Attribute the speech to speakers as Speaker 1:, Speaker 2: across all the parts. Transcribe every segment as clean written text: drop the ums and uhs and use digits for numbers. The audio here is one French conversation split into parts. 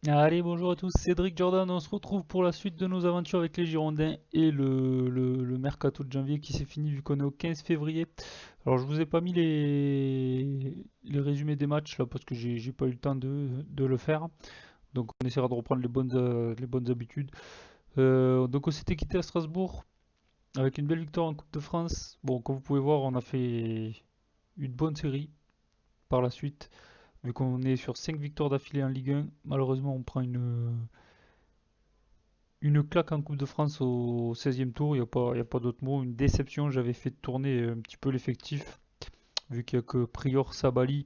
Speaker 1: Allez, bonjour à tous, Cédric Jordan, on se retrouve pour la suite de nos aventures avec les Girondins et le mercato de janvier qui s'est fini vu qu'on est au 15 février. Alors je vous ai pas mis les résumés des matchs là parce que j'ai pas eu le temps de le faire. Donc on essaiera de reprendre les bonnes habitudes. Donc on s'était quitté à Strasbourg avec une belle victoire en Coupe de France. Bon, comme vous pouvez voir, on a fait une bonne série par la suite. Vu qu'on est sur 5 victoires d'affilée en Ligue 1, malheureusement on prend une claque en Coupe de France au 16e tour, y a pas d'autre mot. Une déception, j'avais fait tourner un petit peu l'effectif, vu qu'il n'y a que Prior Sabali,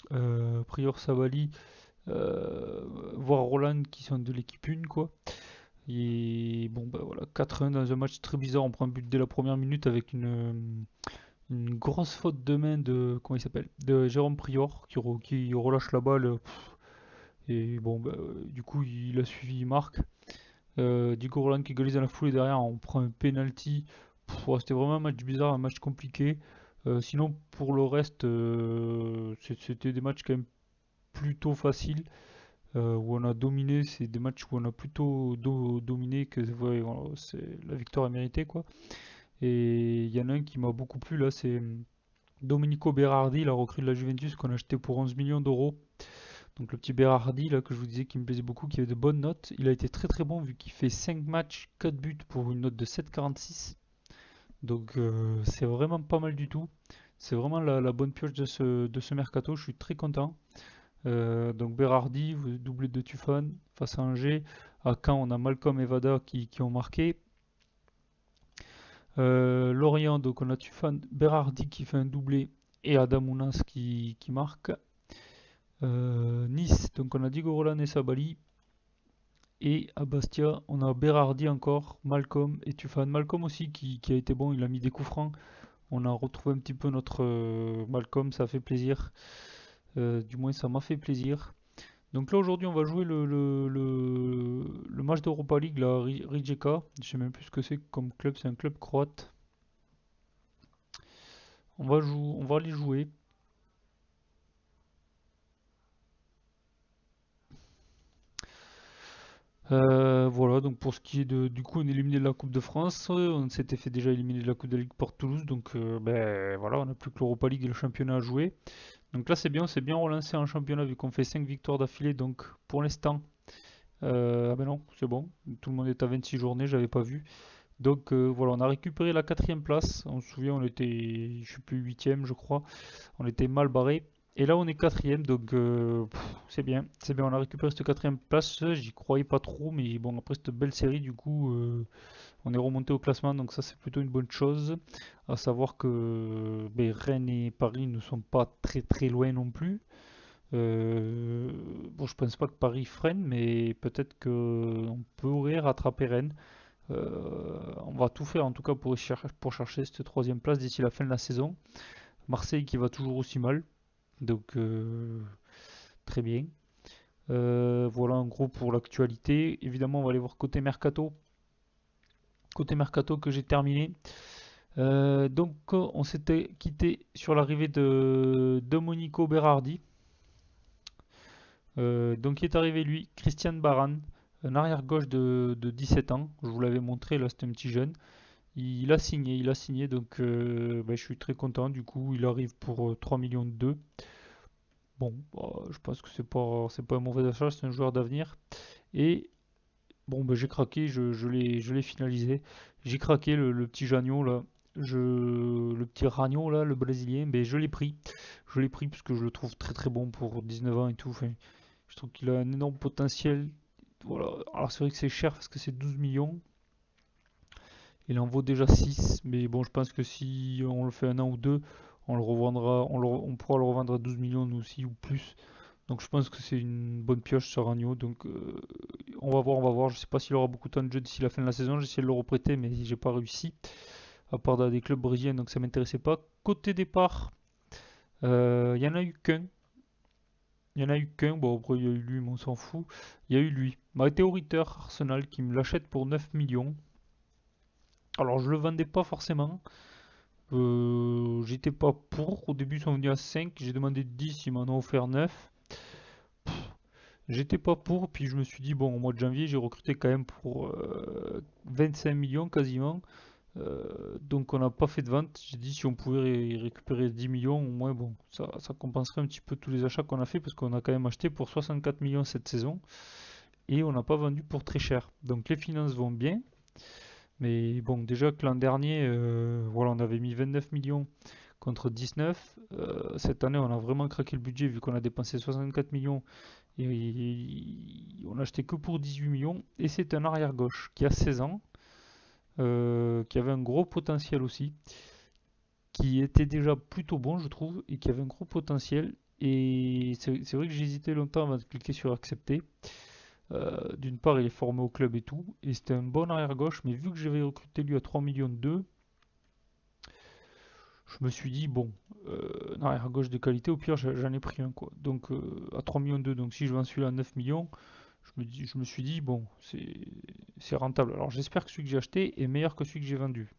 Speaker 1: voire Roland qui sont de l'équipe 1, quoi. Et bon, bah voilà, 4-1 dans un match très bizarre. On prend un but dès la première minute avec une grosse faute de main de, comment il s'appelle, de Jérôme Prior qui relâche la balle. Et bon, bah, du coup, il a suivi, il marque. Diego Roland qui égalise dans la foulée derrière, on prend un penalty. Ouais, c'était vraiment un match bizarre, un match compliqué. Sinon, pour le reste, c'était des matchs quand même plutôt faciles, où on a dominé. C'est des matchs où on a plutôt dominé que ouais, voilà, la victoire est méritée, quoi. Et il y en a un qui m'a beaucoup plu là, c'est Domenico Berardi, la recrue de la Juventus qu'on a acheté pour 11 millions d'euros. Donc le petit Berardi là que je vous disais qui me plaisait beaucoup, qui avait de bonnes notes, il a été très très bon vu qu'il fait 5 matchs, 4 buts pour une note de 7,46. Donc c'est vraiment pas mal du tout. C'est vraiment la bonne pioche de ce mercato, je suis très content. Donc Berardi, doublé de Tufan face à Angers. À Caen, on a Malcolm et Vada qui ont marqué. Lorient, donc on a Tufan, Berardi qui fait un doublé et Adamounas qui marque. Nice, donc on a Diego Roland et Sabali. Et à Bastia, on a Berardi encore, Malcolm et Tufan. Malcolm aussi qui a été bon, il a mis des coups francs. On a retrouvé un petit peu notre Malcolm, ça fait plaisir. Du moins, ça m'a fait plaisir. Donc là, aujourd'hui, on va jouer le match d'Europa League, la Rijeka. Je sais même plus ce que c'est comme club, c'est un club croate. On va aller jouer. Voilà, donc pour ce qui est du coup, on est éliminé de la Coupe de France. On s'était fait déjà éliminer de la Coupe de Ligue pour Toulouse. Donc, ben voilà, on n'a plus que l'Europa League et le championnat à jouer. Donc là, c'est bien, on s'est bien relancé en championnat vu qu'on fait 5 victoires d'affilée. Donc pour l'instant, ah ben non, c'est bon. Tout le monde est à 26 journées, j'avais pas vu. Donc voilà, on a récupéré la quatrième place. On se souvient, on était, je sais plus, huitième, je crois. On était mal barré. Et là, on est quatrième, donc c'est bien. On a récupéré cette quatrième place. J'y croyais pas trop, mais bon, après cette belle série, du coup, on est remonté au classement, donc ça, c'est plutôt une bonne chose. À savoir que ben, Rennes et Paris ne sont pas très très loin non plus. Bon, je pense pas que Paris freine, mais peut-être qu'on pourrait rattraper Rennes. On va tout faire en tout cas pour chercher cette troisième place d'ici la fin de la saison. Marseille qui va toujours aussi mal, donc très bien. Voilà en gros pour l'actualité. Évidemment, on va aller voir côté mercato. Côté mercato que j'ai terminé. Donc on s'était quitté sur l'arrivée de Domenico Berardi. Donc il est arrivé lui, Christian Baran, un arrière gauche de 17 ans. Je vous l'avais montré, là c'était un petit jeune. Il a signé, donc ben, je suis très content. Du coup, il arrive pour 3 millions de 2. Bon, bah, je pense que c'est pas un mauvais achat, c'est un joueur d'avenir. Et bon, ben, j'ai craqué, je l'ai finalisé. J'ai craqué le petit Jagnon là. Le petit Ragnon là, le brésilien, ben, je l'ai pris. Je l'ai pris parce que je le trouve très très bon pour 19 ans et tout. Enfin, je trouve qu'il a un énorme potentiel. Voilà. Alors c'est vrai que c'est cher parce que c'est 12 millions. Il en vaut déjà 6, mais bon, je pense que si on le fait un an ou deux, on le revendra, on pourra le revendre à 12 millions nous aussi ou plus. Donc je pense que c'est une bonne pioche sur Ragno. Donc on va voir, on va voir. Je sais pas s'il aura beaucoup de temps de jeu d'ici la fin de la saison. J'ai essayé de le reprêter, mais j'ai pas réussi. À part dans des clubs brésiliens, donc ça m'intéressait pas. Côté départ, il y en a eu qu'un. Il y en a eu qu'un. Bon, après il y a eu lui, mais on s'en fout. Il y a eu lui. Matteo Ritter, Arsenal, qui me l'achète pour 9 millions. Alors je le vendais pas forcément. J'étais pas pour. Au début, ils sont venus à 5. J'ai demandé 10, ils m'en ont offert 9. J'étais pas pour, puis je me suis dit, bon, au mois de janvier, j'ai recruté quand même pour 25 millions quasiment. Donc on n'a pas fait de vente. J'ai dit si on pouvait récupérer 10 millions, au moins, bon, ça compenserait un petit peu tous les achats qu'on a fait, parce qu'on a quand même acheté pour 64 millions cette saison, et on n'a pas vendu pour très cher. Donc les finances vont bien, mais bon, déjà que l'an dernier, voilà, on avait mis 29 millions contre 19. Cette année, on a vraiment craqué le budget vu qu'on a dépensé 64 millions et on a acheté que pour 18 millions. Et c'est un arrière gauche qui a 16 ans, qui avait un gros potentiel aussi, qui était déjà plutôt bon, je trouve, et qui avait un gros potentiel. Et c'est vrai que j'ai hésité longtemps avant de cliquer sur accepter. D'une part, il est formé au club et tout, et c'était un bon arrière gauche, mais vu que j'avais recruté lui à 3 millions 2, je me suis dit, bon, un arrière gauche de qualité, au pire, j'en ai pris un, quoi. Donc, à 3 millions 2, donc si je vends celui-là à 9 millions, je me suis dit, bon, c'est rentable. Alors, j'espère que celui que j'ai acheté est meilleur que celui que j'ai vendu.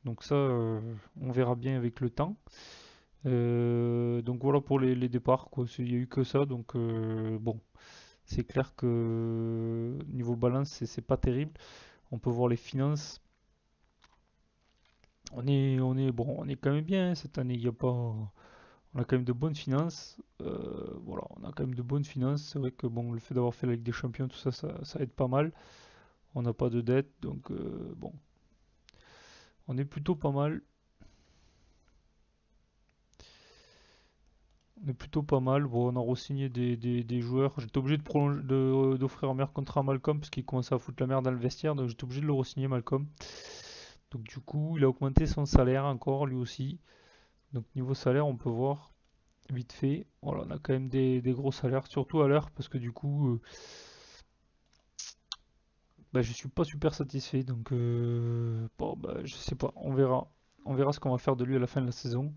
Speaker 1: Donc, ça, on verra bien avec le temps. Donc, voilà pour les départs, quoi. Il n'y a eu que ça, donc, bon, c'est clair que niveau balance, c'est pas terrible. On peut voir les finances. Bon, on est quand même bien, hein, cette année. Il y a pas, on a quand même de bonnes finances. Voilà, on a quand même de bonnes finances. C'est vrai que bon, le fait d'avoir fait la Ligue des Champions, tout ça, ça aide pas mal. On n'a pas de dette, donc bon, on est plutôt pas mal. On est plutôt pas mal. Bon, on a re-signé des joueurs. J'étais obligé d'offrir un meilleur contrat à Malcolm parce qu'il commençait à foutre la merde dans le vestiaire, donc j'étais obligé de le re-signer Malcolm. Donc du coup, il a augmenté son salaire encore lui aussi. Donc niveau salaire, on peut voir vite fait. Voilà, on a quand même des gros salaires, surtout à l'heure, parce que du coup, bah, je suis pas super satisfait. Donc, bon, bah, je sais pas, on verra. On verra ce qu'on va faire de lui à la fin de la saison.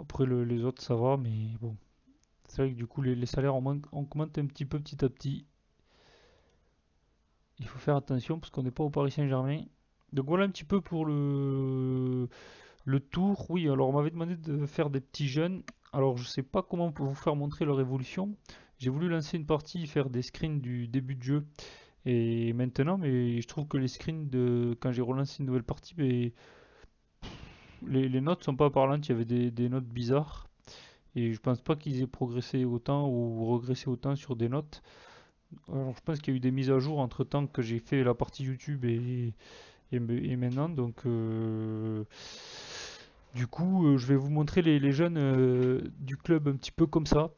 Speaker 1: Après, les autres, ça va, mais bon. C'est vrai que du coup, les salaires augmentent un petit peu petit à petit. Il faut faire attention parce qu'on n'est pas au Paris Saint-Germain. Donc voilà un petit peu pour le tour. Oui, alors on m'avait demandé de faire des petits jeunes. Alors je sais pas comment on peut vous faire montrer leur évolution. J'ai voulu lancer une partie, faire des screens du début de jeu. Et maintenant, mais je trouve que les screens de quand j'ai relancé une nouvelle partie, mais les notes sont pas parlantes. Il y avait des notes bizarres. Et je pense pas qu'ils aient progressé autant ou regressé autant sur des notes. Alors je pense qu'il y a eu des mises à jour entre temps que j'ai fait la partie YouTube et maintenant. Donc du coup, je vais vous montrer les jeunes du club un petit peu comme ça.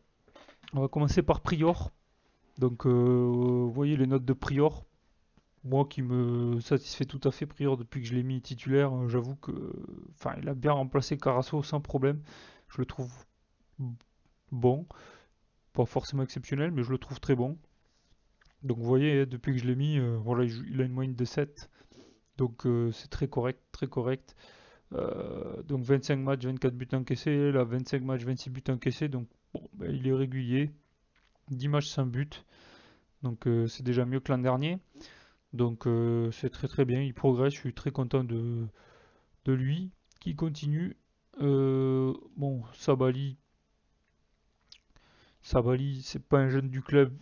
Speaker 1: On va commencer par Prior. Donc vous voyez les notes de Prior. Moi qui me satisfait tout à fait Prior depuis que je l'ai mis titulaire, j'avoue que enfin il a bien remplacé Carasso sans problème. Je le trouve bon, pas forcément exceptionnel, mais je le trouve très bon. Donc vous voyez, depuis que je l'ai mis, voilà, il a une moyenne de 7. Donc c'est très correct, très correct. Donc 25 matchs, 24 buts encaissés. Là, 25 matchs, 26 buts encaissés. Donc bon, ben, il est régulier. 10 matchs sans but. Donc c'est déjà mieux que l'an dernier. Donc c'est très très bien. Il progresse. Je suis très content de lui. Qui continue. Bon, Sabali, c'est pas un jeune du club.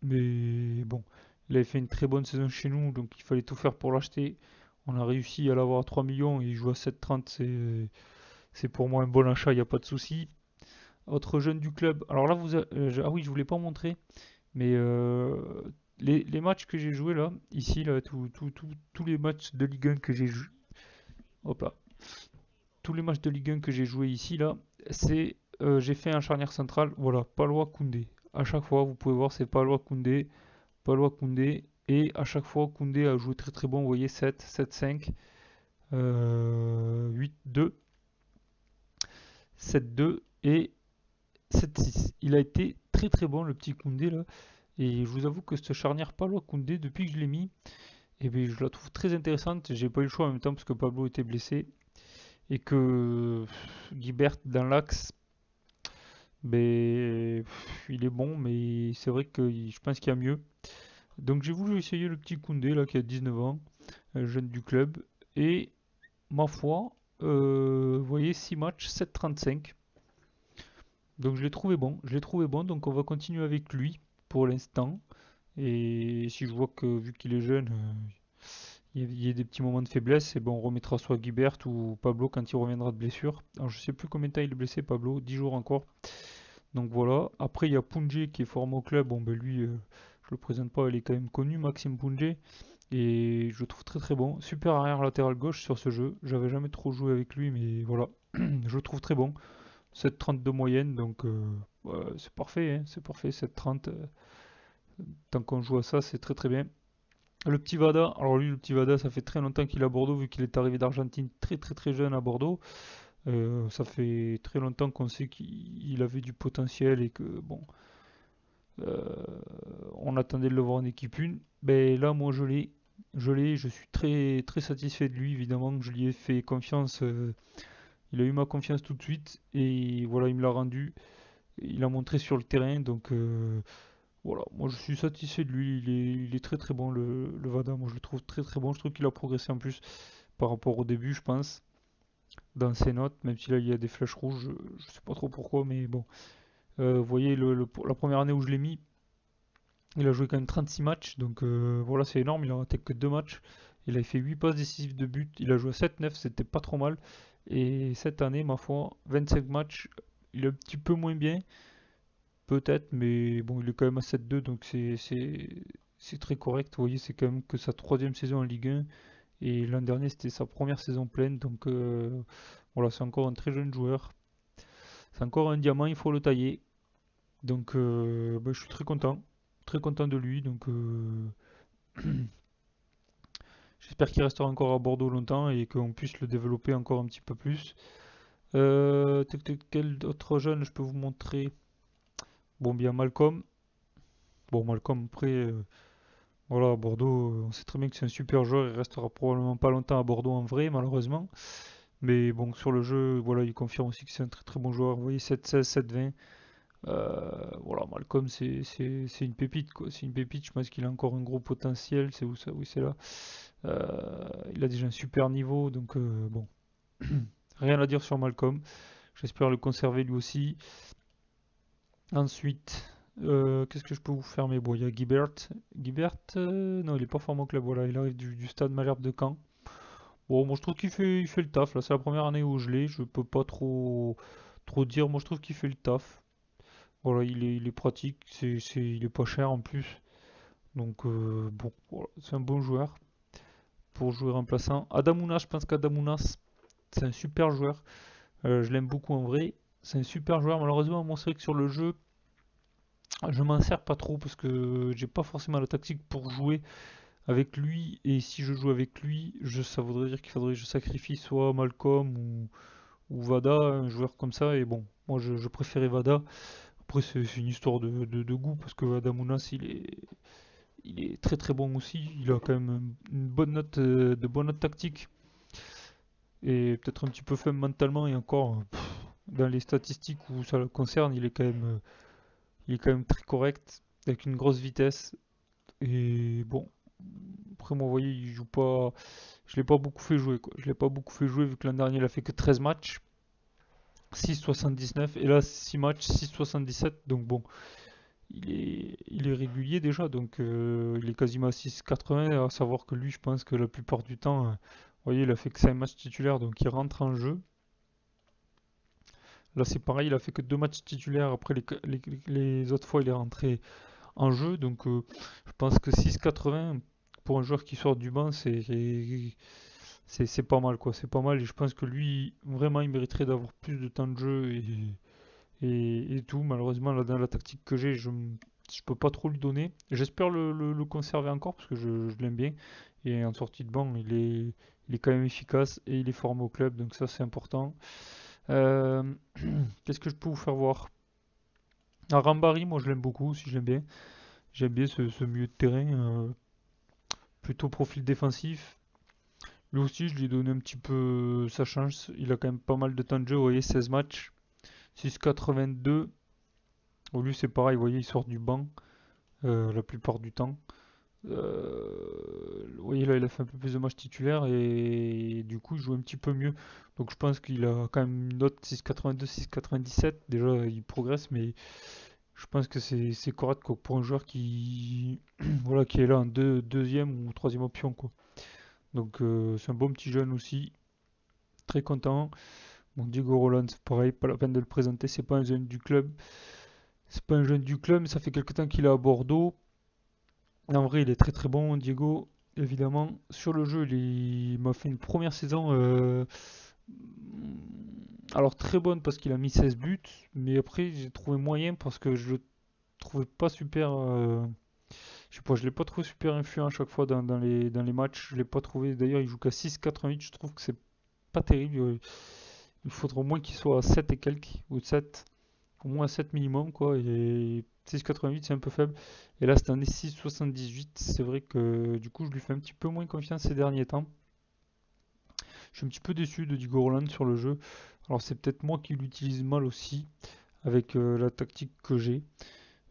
Speaker 1: Mais bon, il avait fait une très bonne saison chez nous. Donc il fallait tout faire pour l'acheter. On a réussi à l'avoir à 3 millions. Et il joue à 7,30. C'est pour moi un bon achat. Il n'y a pas de souci. Autre jeune du club. Alors là, ah oui, je voulais pas montrer, mais les matchs que j'ai joués là, ici, là, tous les matchs de Ligue 1 que j'ai joué, hop là, tous les matchs de Ligue 1 que j'ai joué ici là, j'ai fait un charnière central, voilà, Palois Koundé. À chaque fois, vous pouvez voir, c'est Palois Koundé, et à chaque fois, Koundé a joué très très bon. Vous voyez, 7, 7-5, 8-2, 7-2 et 7-6. Il a été très très bon le petit Koundé là. Et je vous avoue que cette charnière Palois-Koundé, depuis que je l'ai mis, eh bien, je la trouve très intéressante. J'ai pas eu le choix en même temps parce que Pablo était blessé et que Guibert dans l'axe, ben, il est bon, mais c'est vrai que je pense qu'il y a mieux. Donc j'ai voulu essayer le petit Koundé là qui a 19 ans, un jeune du club, et ma foi, vous voyez 6 matchs, 7,35. Donc je l'ai trouvé bon, donc on va continuer avec lui. pour l'instant. Et si je vois que, vu qu'il est jeune, il y a des petits moments de faiblesse, et ben on remettra soit Guibert ou Pablo quand il reviendra de blessure. Alors je sais plus combien de temps il est blessé, Pablo, 10 jours encore. Donc voilà. Après il y a Pounjé qui est formé au club. Bon ben lui, je le présente pas, il est quand même connu, Maxime Pounjé. Et je le trouve très très bon. Super arrière latéral gauche sur ce jeu. J'avais jamais trop joué avec lui, mais voilà. Je le trouve très bon. 7,30 de moyenne, donc ouais, c'est parfait, hein, c'est parfait, 7,30. Tant qu'on joue à ça, c'est très très bien. Le petit Vada, alors lui, le petit Vada, ça fait très longtemps qu'il est à Bordeaux, vu qu'il est arrivé d'Argentine très très très jeune à Bordeaux. Ça fait très longtemps qu'on sait qu'il avait du potentiel et que, bon, euh, on attendait de le voir en équipe 1. Ben là, moi, je suis très très satisfait de lui, évidemment, que je lui ai fait confiance. Il a eu ma confiance tout de suite et voilà, il me l'a rendu. Il a montré sur le terrain, donc voilà, moi je suis satisfait de lui. Il est très très bon, le Vada. Moi je le trouve très très bon. Je trouve qu'il a progressé en plus par rapport au début, je pense, dans ses notes, même si là il y a des flèches rouges, je sais pas trop pourquoi, mais bon. Vous voyez, la première année où je l'ai mis, il a joué quand même 36 matchs, donc voilà, c'est énorme. Il a raté que 2 matchs. Il a fait 8 passes décisives de but. Il a joué 7-9, c'était pas trop mal. Et cette année, ma foi, 25 matchs, il est un petit peu moins bien. Peut-être, mais bon, il est quand même à 7-2, donc c'est très correct. Vous voyez, c'est quand même que sa troisième saison en Ligue 1, et l'an dernier c'était sa première saison pleine, donc voilà, c'est encore un très jeune joueur. C'est encore un diamant, il faut le tailler. Donc bah, je suis très content de lui. Donc j'espère qu'il restera encore à Bordeaux longtemps et qu'on puisse le développer encore un petit peu plus. Quel autre jeune je peux vous montrer? Bon, bien Malcolm. Bon, Malcolm, après, voilà, à Bordeaux, on sait très bien que c'est un super joueur, il restera probablement pas longtemps à Bordeaux en vrai, malheureusement. Mais bon, sur le jeu, voilà, il confirme aussi que c'est un très très bon joueur. Vous voyez, 7-16, 7-20. Voilà, Malcolm, c'est une pépite, quoi. C'est une pépite, je pense qu'il a encore un gros potentiel. C'est où ça? Oui, c'est là. Il a déjà un super niveau, donc bon, rien à dire sur Malcolm. J'espère le conserver lui aussi. Ensuite, qu'est-ce que je peux vous faire? Mais bon, il y a Guibert. Guibert, non, il est pas formé au club. Voilà, il arrive du stade Malherbe de Caen. Bon, moi je trouve il fait le taf. Là, c'est la première année où je l'ai. Je peux pas trop dire. Moi, je trouve qu'il fait le taf. Voilà, il est pratique. Il est pas cher en plus. Donc, bon, voilà, c'est un bon joueur pour jouer remplaçant. Adamouna, je pense qu'Adamouna, c'est un super joueur. Je l'aime beaucoup en vrai. C'est un super joueur. Malheureusement, moi, c'est vrai que sur le jeu, je m'en sers pas trop parce que j'ai pas forcément la tactique pour jouer avec lui. Et si je joue avec lui, ça voudrait dire qu'il faudrait que je sacrifie soit Malcolm ou Vada, un joueur comme ça. Et bon, moi je préférais Vada. Après, c'est une histoire de goût parce que Vada Mounas il est très très bon aussi. Il a quand même une bonne note, de bonne note tactique et peut-être un petit peu faible mentalement. Et encore, dans les statistiques où ça le concerne, il est quand même très correct avec une grosse vitesse. Et bon, après, moi, vous voyez, il joue pas. Je l'ai pas beaucoup fait jouer, quoi. Je l'ai pas beaucoup fait jouer vu que l'an dernier, il a fait que 13 matchs, 6,79. Et là, 6 matchs, 6,77. Donc bon, il est régulier déjà. Donc il est quasiment à 6,80. À savoir que lui, je pense que la plupart du temps, vous voyez, il a fait que 5 matchs titulaires. Donc il rentre en jeu. Là, c'est pareil, il a fait que 2 matchs titulaires. Après, les autres fois, il est rentré en jeu. Donc je pense que 6,80 pour un joueur qui sort du banc, c'est pas mal quoi, c'est pas mal et je pense que lui vraiment il mériterait d'avoir plus de temps de jeu et tout. Malheureusement là dans la tactique que j'ai, je peux pas trop lui donner. J'espère le conserver encore parce que je l'aime bien et en sortie de banc il est quand même efficace et il est formé au club donc ça c'est important. Euh, Qu'est-ce que je peux vous faire voir? Rambari, moi je l'aime beaucoup si je l'aime bien. J'aime bien ce milieu de terrain, plutôt profil défensif. Lui aussi, je lui ai donné un petit peu sa chance. Il a quand même pas mal de temps de jeu. Vous voyez, 16 matchs, 6,82. Au lui, c'est pareil. Vous voyez, il sort du banc la plupart du temps. Vous voyez, là, il a fait un peu plus de matchs titulaires et du coup, il joue un petit peu mieux. Donc, je pense qu'il a quand même une note 6,82, 6,97. Déjà, il progresse, mais Je pense que c'est correct quoi, pour un joueur qui, voilà, qui est là en deuxième ou troisième option, quoi. Donc c'est un bon petit jeune aussi, très content. Bon, Diego Roland, c'est pareil, pas la peine de le présenter, c'est pas un jeune du club. C'est pas un jeune du club, mais ça fait quelque temps qu'il est à Bordeaux. En vrai, il est très très bon, Diego. Évidemment, sur le jeu, il m'a fait une première saison, alors très bonne parce qu'il a mis 16 buts, mais après j'ai trouvé moyen parce que je le trouvais pas super. Je sais pas, je l'ai pas trouvé super influent à chaque fois dans les matchs. Je l'ai pas trouvé. D'ailleurs, il joue qu'à 6,88. Je trouve que c'est pas terrible. Il faudrait au moins qu'il soit à 7 et quelques, ou 7. Au moins à 7 minimum, quoi. Et 6,88, c'est un peu faible. Et là, c'est un 6,78. C'est vrai que du coup, je lui fais un petit peu moins confiance ces derniers temps. Je suis un petit peu déçu de Diego Roland sur le jeu. Alors, c'est peut-être moi qui l'utilise mal aussi, avec la tactique que j'ai.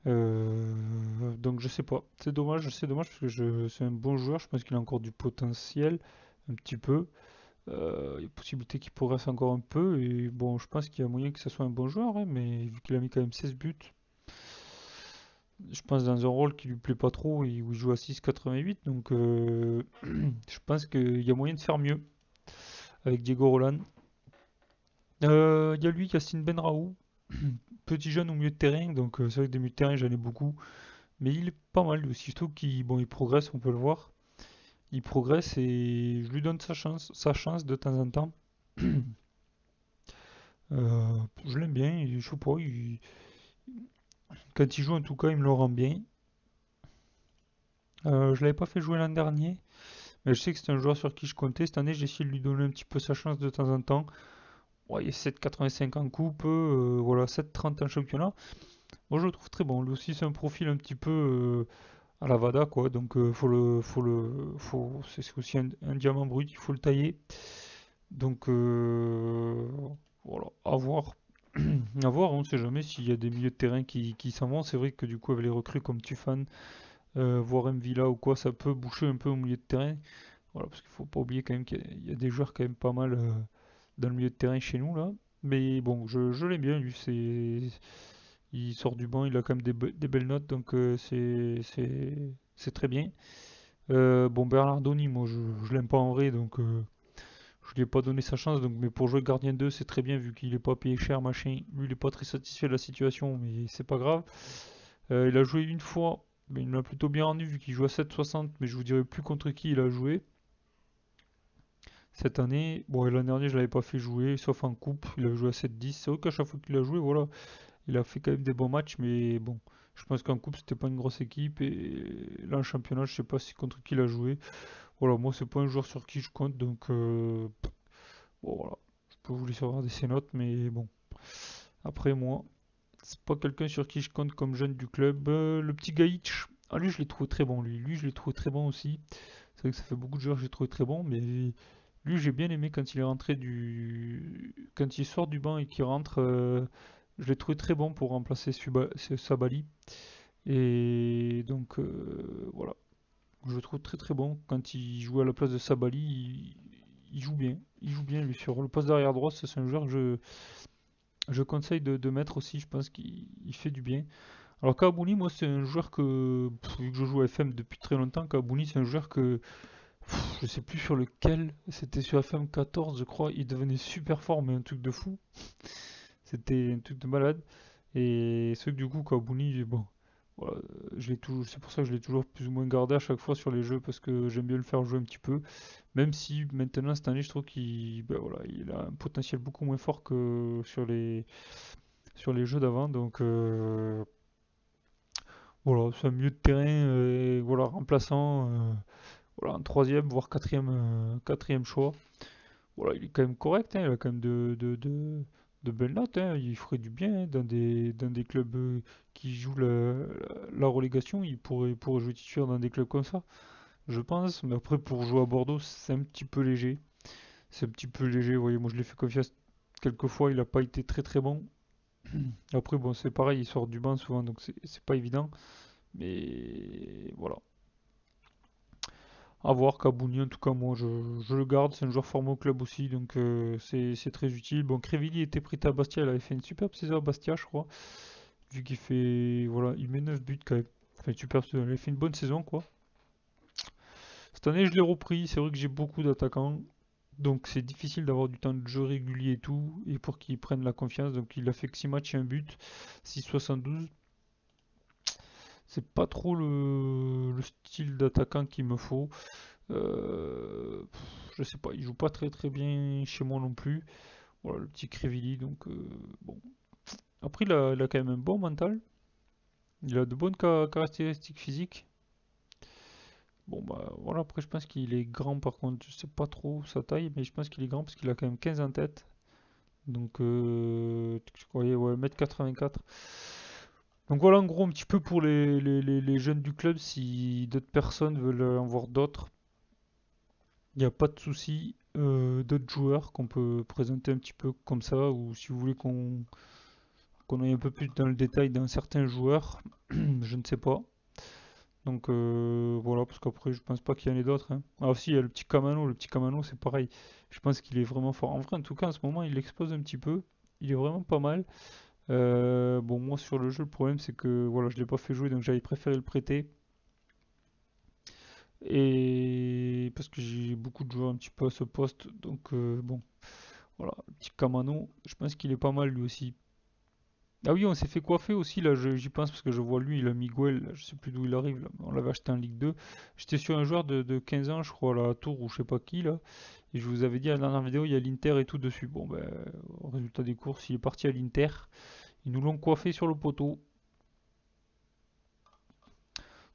Speaker 1: Donc je sais pas. C'est dommage parce que c'est un bon joueur. Je pense qu'il a encore du potentiel, un petit peu. Il y a possibilité qu'il progresse encore un peu. Et bon, je pense qu'il y a moyen que ce soit un bon joueur, hein, mais vu qu'il a mis quand même 16 buts, je pense dans un rôle qui lui plaît pas trop et où il joue à 6,88. Donc je pense qu'il y a moyen de faire mieux avec Diego Roland. Il y a lui, Yacine Benraou, petit jeune au milieu de terrain. Donc c'est vrai que des milieux de terrain, j'en ai beaucoup. Mais il est pas mal lui aussi. Je trouve qu'il bon, il progresse, on peut le voir. Il progresse et je lui donne sa chance de temps en temps. Je l'aime bien, je sais pas, quand il joue en tout cas, il me le rend bien. Je l'avais pas fait jouer l'an dernier, mais je sais que c'est un joueur sur qui je comptais. Cette année, j'ai essayé de lui donner un petit peu sa chance de temps en temps. Ouais, il est 7,85 en coupe, voilà, 7,30 en championnat. Moi, je le trouve très bon. Lui aussi, c'est un profil un petit peu à la Vada, quoi. Donc, c'est aussi un diamant brut, il faut le tailler. Donc, voilà, à voir. À voir, on ne sait jamais s'il y a des milieux de terrain qui s'en vont. C'est vrai que du coup, avec les recrues comme Tufan, voire Mvila ou quoi, ça peut boucher un peu au milieu de terrain. Voilà, parce qu'il faut pas oublier quand même qu'il y a des joueurs quand même pas mal dans le milieu de terrain chez nous là. Mais bon, je l'aime bien, lui, il sort du banc, il a quand même des belles notes, donc c'est très bien. Bon, Bernardoni, moi, je l'aime pas en vrai, donc je lui ai pas donné sa chance, donc, mais pour jouer gardien 2, c'est très bien vu qu'il est pas payé cher, machin. Lui, il est pas très satisfait de la situation, mais c'est pas grave. Il a joué une fois, mais il me l'a plutôt bien rendu vu qu'il joue à 7,60, mais je vous dirai plus contre qui il a joué cette année. Bon, et l'année dernière, je l'avais pas fait jouer, sauf en coupe, il a joué à 7,10. C'est vrai qu'à chaque fois qu'il a joué, voilà, il a fait quand même des bons matchs, mais bon, je pense qu'en coupe, c'était pas une grosse équipe, et là, en championnat, je sais pas si contre qui il a joué. Voilà, moi, c'est pas un joueur sur qui je compte, donc bon, voilà. Je peux vous laisser regarder ses notes, mais bon. Après, moi, c'est pas quelqu'un sur qui je compte comme jeune du club. Le petit Gaïch, ah, lui, je l'ai trouvé très bon, lui. Lui, je l'ai trouvé très bon aussi. C'est vrai que ça fait beaucoup de joueurs que j'ai trouvé très bon, mais lui, j'ai bien aimé quand il est rentré quand il sort du banc et qu'il rentre. Je l'ai trouvé très bon pour remplacer Sabali. Et donc, voilà. Je le trouve très très bon. Quand il joue à la place de Sabali, il joue bien. Il joue bien, lui, sur le poste d'arrière droit. C'est un joueur que je conseille de mettre aussi. Je pense qu'il fait du bien. Alors, Kabouni, moi, c'est un joueur vu que je joue à FM depuis très longtemps, Kabouni, c'est un joueur que je sais plus sur lequel. C'était sur FM 14, je crois. Il devenait super fort, mais un truc de fou. C'était un truc de malade. Et ce que du coup, Kabouni, bon, voilà, c'est pour ça que je l'ai toujours plus ou moins gardé à chaque fois sur les jeux parce que j'aime bien le faire jouer un petit peu. Même si maintenant cette année je trouve qu'il ben voilà, il a un potentiel beaucoup moins fort que sur les jeux d'avant. Donc voilà, c'est un milieu de terrain, voilà, remplaçant, voilà, un troisième voire quatrième choix. Voilà, il est quand même correct, hein, il a quand même de belles notes, hein, il ferait du bien hein, dans des clubs qui jouent la relégation, il pourrait jouer titulaire dans des clubs comme ça, je pense. Mais après, pour jouer à Bordeaux, c'est un petit peu léger. C'est un petit peu léger, vous voyez, moi je l'ai fait confiance quelques fois, il n'a pas été très très bon. Après, bon, c'est pareil, il sort du banc souvent, donc c'est pas évident. Mais voilà. À voir, Kabouni, en tout cas, moi je le garde, c'est un joueur formé au club aussi, donc c'est très utile. Bon, Crévilly était prêté à Bastia, il avait fait une superbe saison à Bastia, je crois. vu qu'il fait, voilà, il met 9 buts quand même. Enfin, super, il a fait une bonne saison, quoi. Cette année, je l'ai repris. C'est vrai que j'ai beaucoup d'attaquants. Donc, c'est difficile d'avoir du temps de jeu régulier et tout. Et pour qu'ils prennent la confiance. Donc, il a fait que 6 matchs et un but. 6,72. C'est pas trop le style d'attaquant qu'il me faut. Je sais pas, il joue pas très très bien chez moi non plus. Voilà, le petit Krivili. Donc, bon. Après, il a quand même un bon mental. Il a de bonnes caractéristiques physiques. Bon, bah voilà, après, je pense qu'il est grand par contre. Je sais pas trop sa taille, mais je pense qu'il est grand parce qu'il a quand même 15 en tête. Donc, je croyais, ouais, 1,84 m. Donc voilà, en gros, un petit peu pour les jeunes du club, si d'autres personnes veulent en voir d'autres, il n'y a pas de souci. D'autres joueurs qu'on peut présenter un petit peu comme ça, ou si vous voulez qu'on aille un peu plus dans le détail d'un certain joueur, je ne sais pas. Donc voilà, parce qu'après, je pense pas qu'il y en ait d'autres, hein. Ah aussi, il y a le petit Camano. Le petit Camano, c'est pareil. Je pense qu'il est vraiment fort. En vrai, en tout cas, en ce moment, il explose un petit peu. Il est vraiment pas mal. Bon, moi, sur le jeu, le problème, c'est que voilà, je l'ai pas fait jouer, donc j'avais préféré le prêter. Et parce que j'ai beaucoup de joueurs un petit peu à ce poste. Donc bon, voilà, le petit Camano, je pense qu'il est pas mal lui aussi. Ah oui, on s'est fait coiffer aussi, là, j'y pense parce que je vois lui, il a Miguel, là, je sais plus d'où il arrive, là. On l'avait acheté en Ligue 2. J'étais sur un joueur de 15 ans, je crois, à la Tour ou je sais pas qui, là. Et je vous avais dit à la dernière vidéo, il y a l'Inter et tout dessus. Bon, ben, au résultat des courses, il est parti à l'Inter. Ils nous l'ont coiffé sur le poteau.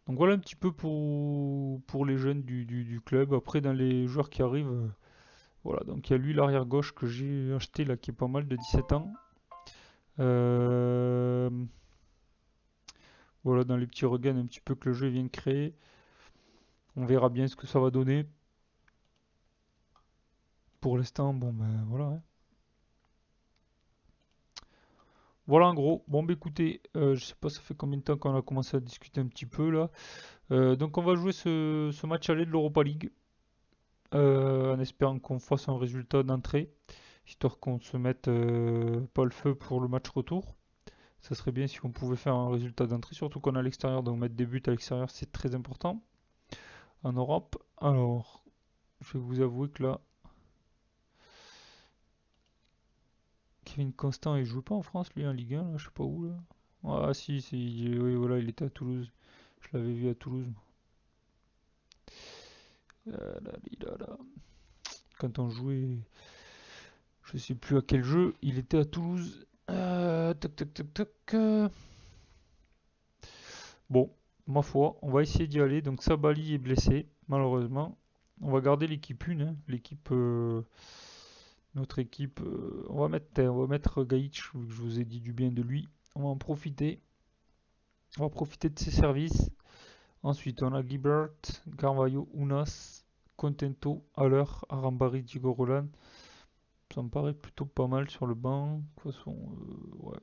Speaker 1: Donc voilà un petit peu pour les jeunes du club. Après, dans les joueurs qui arrivent, voilà, donc il y a lui, l'arrière gauche que j'ai acheté, là, qui est pas mal, de 17 ans. Euh, voilà, dans les petits regains un petit peu que le jeu vient de créer. On verra bien ce que ça va donner. Pour l'instant, bon ben voilà, hein. Voilà en gros. Bon ben écoutez, je sais pas ça fait combien de temps qu'on a commencé à discuter un petit peu là. Donc on va jouer ce match aller de l'Europa League. En espérant qu'on fasse un résultat d'entrée. Histoire qu'on se mette pas le feu pour le match retour. Ça serait bien si on pouvait faire un résultat d'entrée, surtout qu'on est à l'extérieur, donc mettre des buts à l'extérieur c'est très important en Europe. Alors, je vais vous avouer que là, Kevin Constant, il joue pas en France, lui, en Ligue 1, là, je sais pas où, là. Ah, si, oui, voilà, il était à Toulouse. Je l'avais vu à Toulouse. Là. Quand on jouait, je sais plus à quel jeu, il était à Toulouse. Tac, tac, tac, tac. Bon, ma foi, on va essayer d'y aller. Donc, Sabali est blessé, malheureusement. On va garder l'équipe 1, hein. L'équipe, notre équipe, on va mettre Gaïch, vu que je vous ai dit du bien de lui. On va en profiter. On va profiter de ses services. Ensuite, on a Guibert, Carvalho, Unas, Contento, Haller, Arambari, Diego Roland. Ça me paraît plutôt pas mal sur le banc. De toute façon, ouais.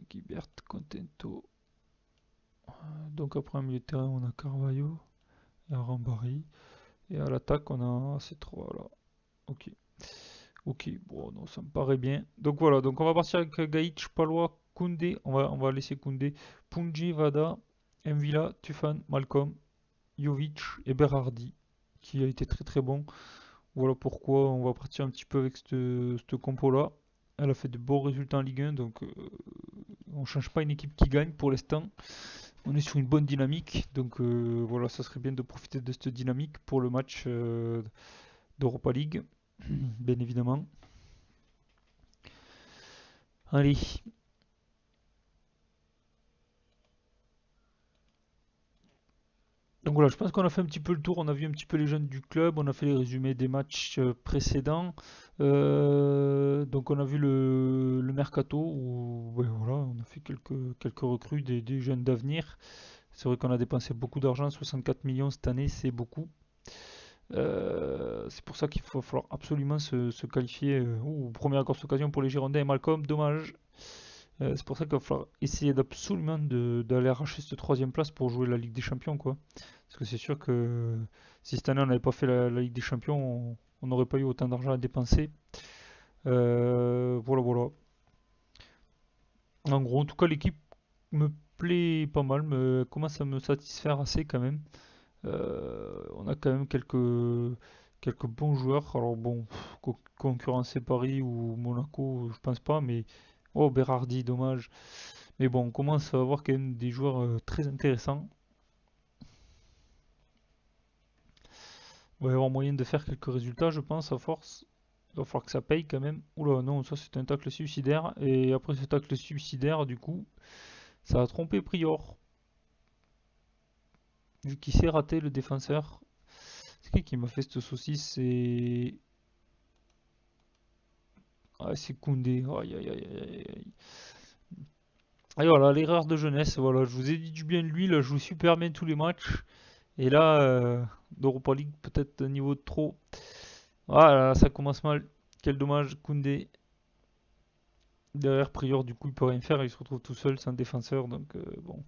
Speaker 1: Guibert, Contento. Donc après un milieu de terrain, on a Carvalho et Arambari. Et à l'attaque, on a ces trois là. Ok. Ok, bon, non, ça me paraît bien. Donc voilà, donc on va partir avec Gaïch, Palois, Koundé. On va laisser Koundé. Punji, Vada, Mvila, Tufan, Malcolm, Jovic et Berardi, qui a été très très bon. Voilà pourquoi on va partir un petit peu avec cette compo-là. Elle a fait de beaux résultats en Ligue 1, donc on ne change pas une équipe qui gagne pour l'instant. On est sur une bonne dynamique, donc voilà, ça serait bien de profiter de cette dynamique pour le match d'Europa League, bien évidemment. Allez, donc voilà, je pense qu'on a fait un petit peu le tour, on a vu un petit peu les jeunes du club, on a fait les résumés des matchs précédents. Donc on a vu le mercato où ouais, voilà, on a fait quelques recrues des jeunes d'avenir. C'est vrai qu'on a dépensé beaucoup d'argent, 64 millions cette année, c'est beaucoup. C'est pour ça qu'il va falloir absolument se qualifier. Première grosse occasion pour les Girondins et Malcolm, dommage. C'est pour ça qu'il va falloir essayer d'absolument d'aller arracher cette troisième place pour jouer la Ligue des Champions, quoi. Parce que c'est sûr que si cette année on n'avait pas fait la Ligue des Champions, on n'aurait pas eu autant d'argent à dépenser. Voilà, voilà. En gros, en tout cas, l'équipe me plaît pas mal, me commence à me satisfaire assez quand même. On a quand même quelques bons joueurs. Alors bon, concurrencer Paris ou Monaco, je pense pas, mais oh Berardi, dommage. Mais bon, on commence à avoir quand même des joueurs très intéressants. On va y avoir moyen de faire quelques résultats, je pense, à force. Il va falloir que ça paye quand même. Oula, non, ça c'est un tacle suicidaire. Et après ce tacle suicidaire, du coup, ça a trompé Prior. Vu qu'il s'est raté le défenseur. C'est qui m'a fait cette saucisse? C'est. Ah, c'est Koundé. Aïe, aïe, aïe, aïe, aïe. Et voilà, l'erreur de jeunesse. Voilà, je vous ai dit du bien de lui. Là, je joue super bien tous les matchs. Et là, d'Europa League, peut-être un niveau de trop. Voilà, ça commence mal. Quel dommage, Koundé. Derrière Prior, du coup, il peut rien faire. Il se retrouve tout seul, sans défenseur. Donc, bon.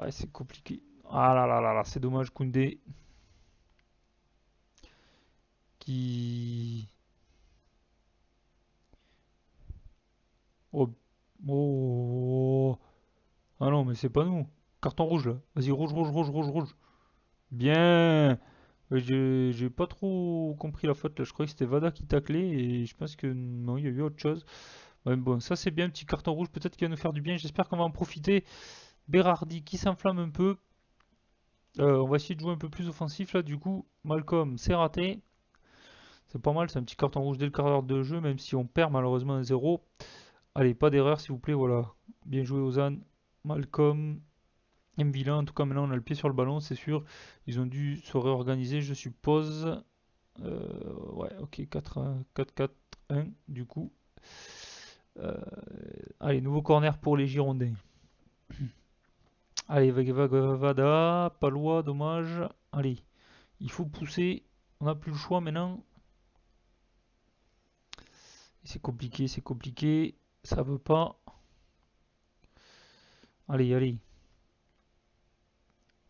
Speaker 1: Ouais, c'est compliqué. Ah là là là là, c'est dommage, Koundé. Qui. Oh. Oh. Ah non, mais c'est pas nous. Carton rouge là. Vas-y, rouge, rouge, rouge, rouge, rouge. Bien. J'ai pas trop compris la faute là. Je croyais que c'était Vada qui taclait et je pense que non, il y a eu autre chose. Ouais, bon, ça c'est bien, petit carton rouge. Peut-être qu'il va nous faire du bien. J'espère qu'on va en profiter. Berardi qui s'enflamme un peu. On va essayer de jouer un peu plus offensif là. Du coup, Malcolm, c'est raté. C'est pas mal, c'est un petit carton rouge dès le quart d'heure de jeu, même si on perd malheureusement un 0. Allez, pas d'erreur s'il vous plaît, voilà. Bien joué Ozan, Malcolm, Mvila. En tout cas, maintenant on a le pied sur le ballon, c'est sûr. Ils ont dû se réorganiser, je suppose. Ouais, ok, 4-4-1 du coup. Euh, allez, nouveau corner pour les Girondins. Allez, Vada, Palois, dommage. Allez, il faut pousser. On n'a plus le choix maintenant. C'est compliqué, c'est compliqué. Ça veut pas. Allez, allez.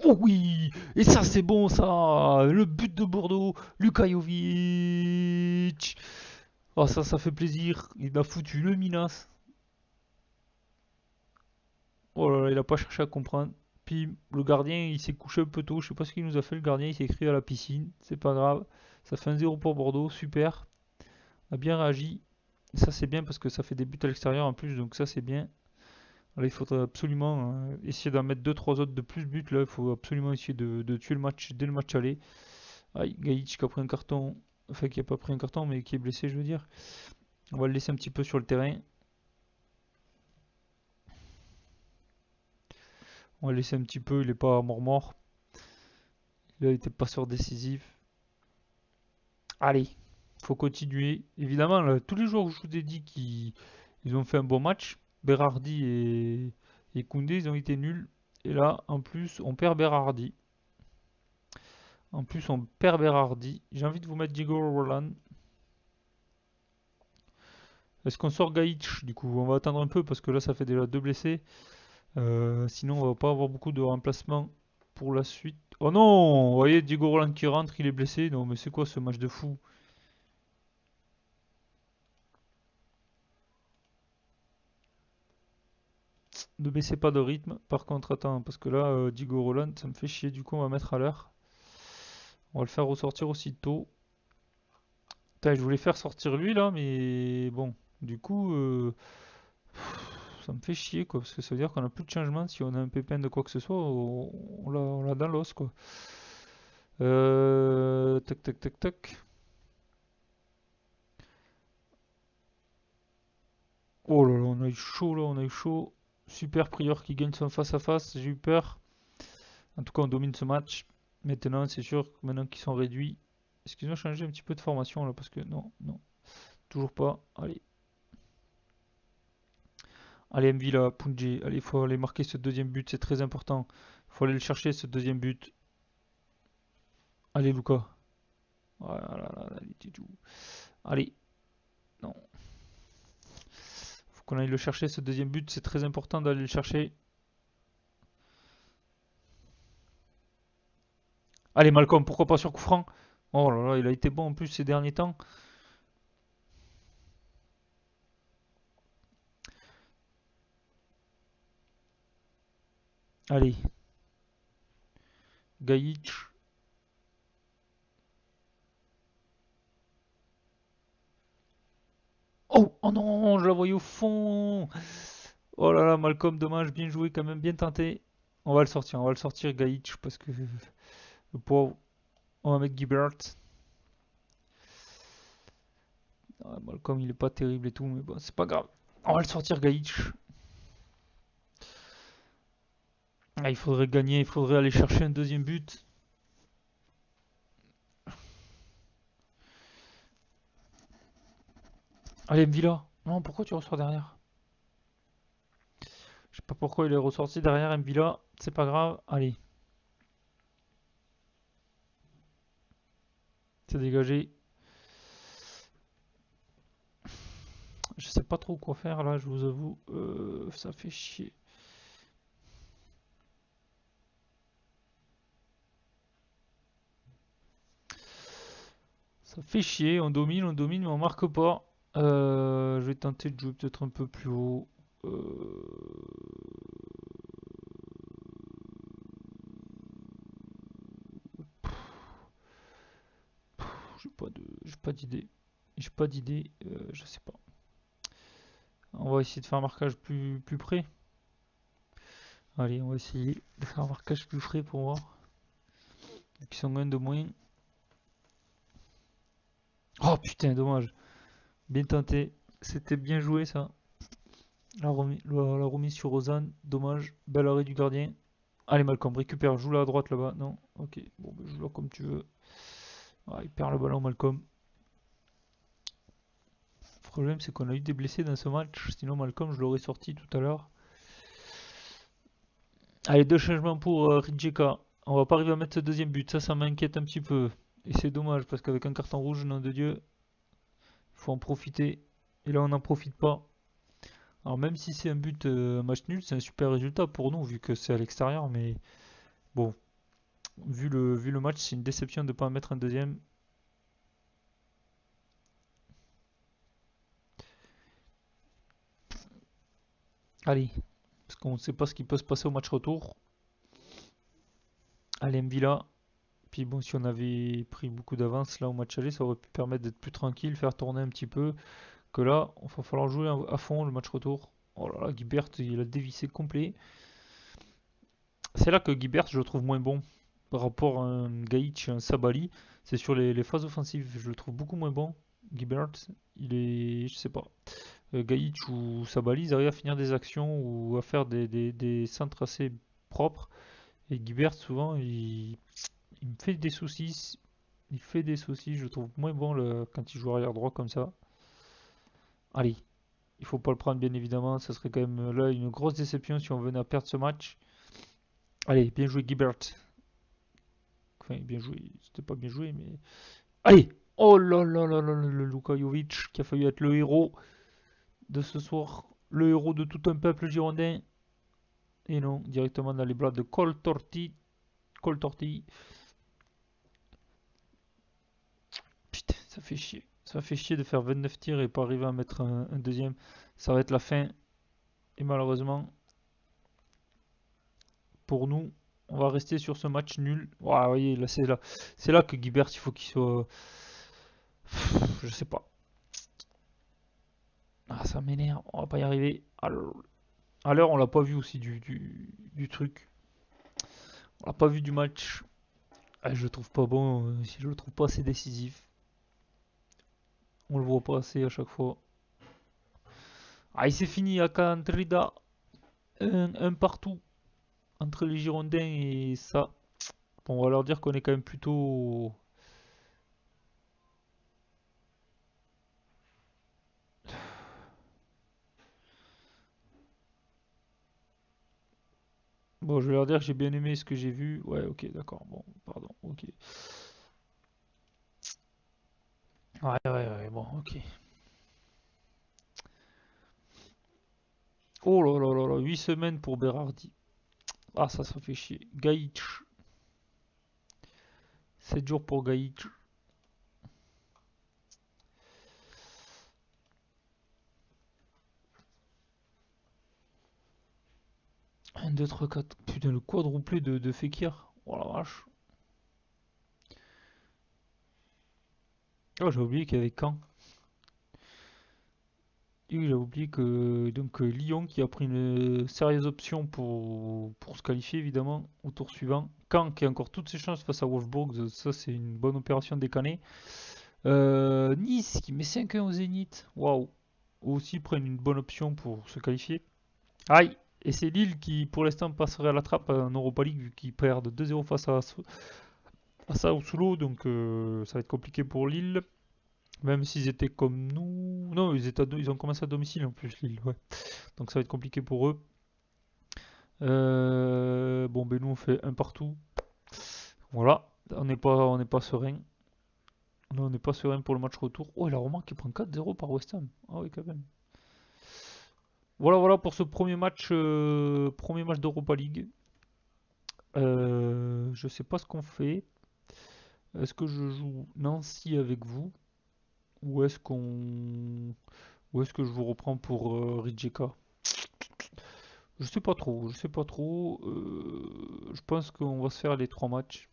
Speaker 1: Oh oui! Et ça, c'est bon, ça! Le but de Bordeaux, Luka Jovic! Oh, ça fait plaisir. Il a foutu le Minas. Oh là là, il a pas cherché à comprendre. Puis le gardien, il s'est couché un peu tôt. Je sais pas ce qu'il nous a fait, le gardien. Il s'est écrit à la piscine. C'est pas grave. Ça fait un 0 pour Bordeaux. Super. A bien réagi. Ça, c'est bien parce que ça fait des buts à l'extérieur en plus. Donc ça, c'est bien. Là, il faudrait absolument essayer d'en mettre deux trois autres de plus buts. Là, il faut absolument essayer de tuer le match dès le match aller. Aïe, Gaïch qui a pris un carton. Enfin, qui a pas pris un carton, mais qui est blessé, je veux dire. On va le laisser un petit peu sur le terrain. On va le laisser un petit peu. Il est pas mort-mort. Il a été passeur décisif. Allez, faut continuer. Évidemment, là, tous les joueurs que je vous ai dit qu'ils ils ont fait un bon match, Berardi et Koundé, ils ont été nuls. Et là, en plus, on perd Berardi. En plus, on perd Berardi. J'ai envie de vous mettre Diego Roland. Est-ce qu'on sort Gaïch du coup? On va attendre un peu parce que là, ça fait déjà deux blessés. Sinon, on va pas avoir beaucoup de remplacements pour la suite. Oh non! Vous voyez, Diego Roland qui rentre, il est blessé. Non, mais c'est quoi ce match de fou? Ne baissez pas de rythme. Par contre, attends, parce que là, Diego Roland, ça me fait chier. Du coup, on va mettre à l'heure. On va le faire ressortir aussitôt. Putain, je voulais faire sortir lui là, mais bon. Du coup, ça me fait chier quoi, parce que ça veut dire qu'on a plus de changement. Si on a un pépin de quoi que ce soit, on l'a dans l'os quoi. Tac, tac, tac, tac. Oh là là, on a eu chaud là, on a eu chaud. Super Prieur qui gagne son face à face, j'ai eu peur. En tout cas, on domine ce match. Maintenant, c'est sûr, maintenant qu'ils sont réduits. Est-ce qu'ils ont changé un petit peu de formation là? Parce que non, non, toujours pas. Allez, allez Mvila, Punji. Allez, il faut aller marquer ce deuxième but, c'est très important. Il faut aller le chercher ce deuxième but. Allez, Lucas. Voilà, allez, non. Faut qu'on aille le chercher ce deuxième but, c'est très important d'aller le chercher. Allez, Malcolm, pourquoi pas sur coup franc? Oh là là, il a été bon en plus ces derniers temps. Allez, Gaïch. Oh, oh non, je la voyais au fond. Oh là là, Malcolm, dommage, bien joué quand même, bien tenté. On va le sortir Gaïch parce que le pauvre, on va mettre Gibbert. Ah, Malcolm, il est pas terrible et tout, mais bon, c'est pas grave. On va le sortir Gaïch. Ah, il faudrait gagner, il faudrait aller chercher un deuxième but. Allez, Mvila. Non, pourquoi tu ressors derrière? Je sais pas pourquoi il est ressorti derrière Mvila. C'est pas grave. Allez, c'est dégagé. Je sais pas trop quoi faire là, je vous avoue. Ça fait chier. Ça fait chier. On domine, mais on marque pas. Je vais tenter de jouer peut-être un peu plus haut. Euh, j'ai pas d'idée. J'ai pas d'idée. Je sais pas. On va essayer de faire un marquage plus près. Allez, on va essayer de faire un marquage plus frais pour voir. Qui sont un de moins. Oh putain, dommage. Bien tenté. C'était bien joué ça. La remise sur Ozan. Dommage. Bel arrêt du gardien. Allez, Malcolm, récupère. Joue là à droite là-bas. Non. Ok. Bon, ben, joue là comme tu veux. Ah, il perd le ballon, Malcolm. Le problème, c'est qu'on a eu des blessés dans ce match. Sinon, Malcolm, je l'aurais sorti tout à l'heure. Allez, deux changements pour Rijeka. On va pas arriver à mettre ce deuxième but. Ça m'inquiète un petit peu. Et c'est dommage parce qu'avec un carton rouge, nom de Dieu, il faut en profiter. Et là, on n'en profite pas. Alors, même si c'est un but, un match nul, c'est un super résultat pour nous, vu que c'est à l'extérieur. Mais bon, vu le match, c'est une déception de ne pas en mettre un deuxième. Allez, parce qu'on ne sait pas ce qui peut se passer au match retour. Allez, Villa. Puis bon, si on avait pris beaucoup d'avance là au match aller, ça aurait pu permettre d'être plus tranquille, faire tourner un petit peu. Que là, il va falloir jouer à fond le match retour. Oh là là, Guibert, il a dévissé complet. C'est là que Guibert, je le trouve moins bon par rapport à un Gaïch, un Sabali. C'est sur les phases offensives, je le trouve beaucoup moins bon. Guibert, il est, je sais pas. Gaïch ou Sabali, ils arrivent à finir des actions ou à faire des centres assez propres. Et Guibert, souvent, il me fait des soucis. Il fait des soucis, je le trouve moins bon quand il joue arrière droit comme ça. Allez, il faut pas le prendre bien évidemment, ça serait quand même là une grosse déception si on venait à perdre ce match. Allez, bien joué Guibert. Enfin, bien joué, c'était pas bien joué, mais. Allez. Oh là là là là, le Luka Jovic qui a failli être le héros de ce soir. Le héros de tout un peuple girondin. Et non, directement dans les bras de Cole Torti. Cole Torti. Putain, ça fait chier. Ça fait chier de faire 29 tirs et pas arriver à mettre un deuxième. Ça va être la fin. Et malheureusement, pour nous, on va rester sur ce match nul. Ouais, voyez, là que Guibert, il faut qu'il soit. Je sais pas. Ah, ça m'énerve. On va pas y arriver. À l'heure, on l'a pas vu aussi du truc. On l'a pas vu du match. Ah, je le trouve pas bon. Je le trouve pas assez décisif. On le voit pas assez à chaque fois. Ah, il s'est fini à Cantrida. Un partout entre les Girondins et ça. Bon, on va leur dire qu'on est quand même plutôt. Bon, je vais leur dire que j'ai bien aimé ce que j'ai vu. Ouais, ok, d'accord. Bon, pardon, ok. Ouais, ouais, ouais, bon, ok. Oh là là là là, 8 semaines pour Berardi. Ah, ça fait chier. Gaïch, 7 jours pour Gaïch. 1, 2, 3, 4. Putain, le quadruplé de Fekir. Oh la vache. Oh, j'ai oublié qu'il y avait Caen. Et oui, j'ai oublié que donc Lyon qui a pris une sérieuse option pour se qualifier évidemment au tour suivant. Caen qui a encore toutes ses chances face à Wolfsburg, ça c'est une bonne opération décannée. Nice qui met 5-1 au Zénith, waouh. Aussi prennent une bonne option pour se qualifier. Aïe! Et c'est Lille qui pour l'instant passerait à la trappe en Europa League vu qu'ils perdent 2-0 face à Sassuolo, donc ça va être compliqué pour Lille. Même s'ils étaient comme nous. Non, ils ont commencé à domicile en plus, Lille, ouais. Donc ça va être compliqué pour eux. Bon, ben nous on fait un partout. Voilà, on n'est pas serein. Non, on n'est pas serein pour le match retour. Oh, et la Roma qui prend 4-0 par West Ham. Ah oui, quand même. Voilà, voilà pour ce premier match d'Europa League. Je sais pas ce qu'on fait. Est-ce que je joue Nancy avec vous ou est-ce que je vous reprends pour Rijeka? Je sais pas trop, je sais pas trop. Je pense qu'on va se faire les 3 matchs.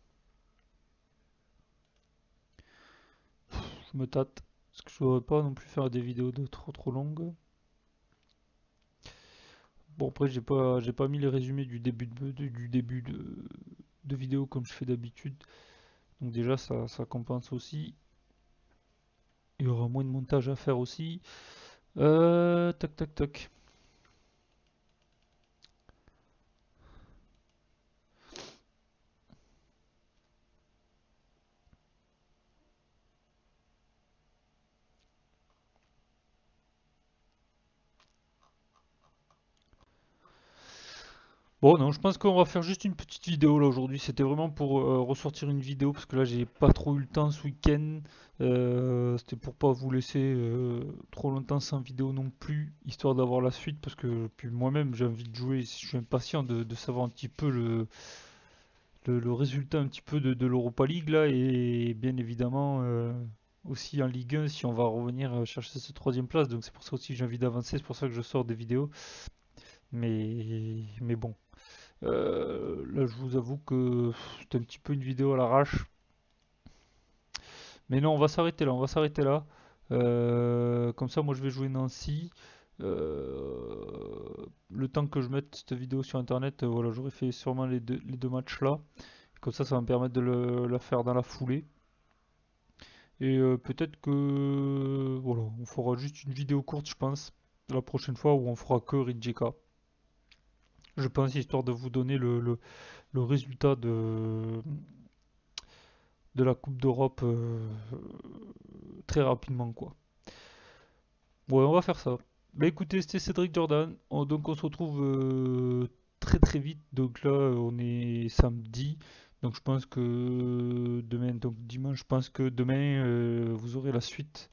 Speaker 1: Je me tâte. Parce que je voudrais pas non plus faire des vidéos de trop longues. Bon après j'ai pas mis les résumés du début de vidéo comme je fais d'habitude. Donc déjà ça compense aussi. Il y aura moins de montage à faire aussi. Tac tac tac. Bon, non, je pense qu'on va faire juste une petite vidéo là aujourd'hui. C'était vraiment pour ressortir une vidéo parce que là j'ai pas trop eu le temps ce week-end. C'était pour pas vous laisser trop longtemps sans vidéo non plus, histoire d'avoir la suite parce que puis moi-même j'ai envie de jouer. Je suis impatient de savoir un petit peu le résultat un petit peu de l'Europa League là et bien évidemment aussi en Ligue 1 si on va revenir chercher cette troisième place. Donc c'est pour ça aussi que j'ai envie d'avancer. C'est pour ça que je sors des vidéos. Mais bon. Là, je vous avoue que c'était un petit peu une vidéo à l'arrache. Mais non, on va s'arrêter là, on va s'arrêter là. Comme ça, moi, je vais jouer Nancy. Le temps que je mette cette vidéo sur internet, voilà, j'aurais fait sûrement les deux matchs là. Comme ça va me permettre de la faire dans la foulée. Et peut-être que voilà, on fera juste une vidéo courte, je pense, la prochaine fois où on fera que Rijeka. Je pense histoire de vous donner le résultat de la Coupe d'Europe très rapidement quoi. Ouais, on va faire ça. Bah écoutez, c'était Cédric Jordan. Donc on se retrouve très très vite. Donc là, on est samedi. Donc je pense que demain, donc dimanche, je pense que demain, vous aurez la suite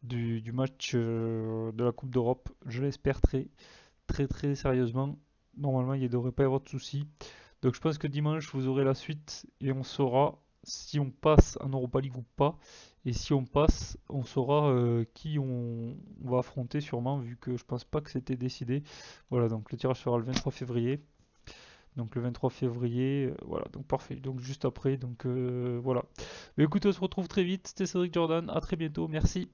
Speaker 1: du match de la Coupe d'Europe. Je l'espère très très très sérieusement. Normalement, il ne devrait pas y avoir de soucis. Donc je pense que dimanche, vous aurez la suite et on saura si on passe en Europa League ou pas. Et si on passe, on saura qui on va affronter sûrement, vu que je pense pas que c'était décidé. Voilà, donc le tirage sera le 23 février. Donc le 23 février, voilà, donc parfait. Donc juste après, donc voilà. Mais écoutez, on se retrouve très vite. C'était Cédric Jordan, à très bientôt, merci.